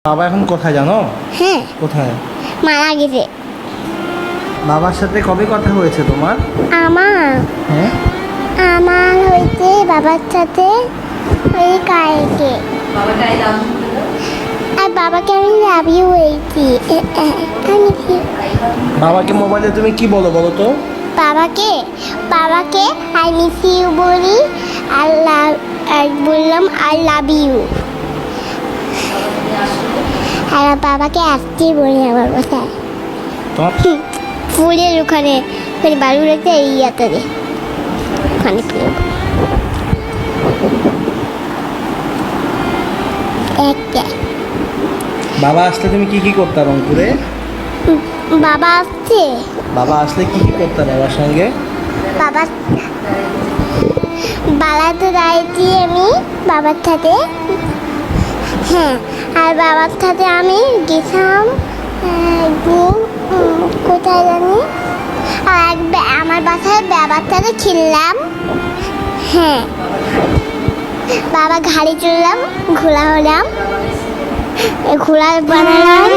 বাবা এখন কোথায় জানো? হ্যাঁ, কোথায়? মারা গেছে। বাবার সাথে কবে কথা হয়েছে তোমার? আমার হ্যাঁ, আমার হইতে বাবার সাথে ওই কালকে আর বাবাকে আমি লাভ ইউ হয়েছি। আমি কি বাবাকে মোবাইলে তুমি কি বলো বলো তো? বাবাকে বাবাকে আই মিস ইউ বলি, আর বললাম আই লাভ ইউ। আর বাবাকে আসতে বলি আমার বাসায় তোমার ফুলের ওখানে বালু রেখে এই ইয়াতে ওখানে একটা বাবা আসলে তুমি কি কি করতে রংপুরে? বাবা আসছে। বাবা আসলে কি কি করতে বাবার সঙ্গে? বাবা বালাতে দাঁড়িয়েছি আমি বাবার সাথে। হ্যাঁ, আর বাবার সাথে আমি গেছিলাম কোথায় জানি, আর আমার বাসায় বাবার সাথে খেললাম। হ্যাঁ, বাবা গাড়ি চললাম, ঘোলা হলাম, ঘোলা বানালাম।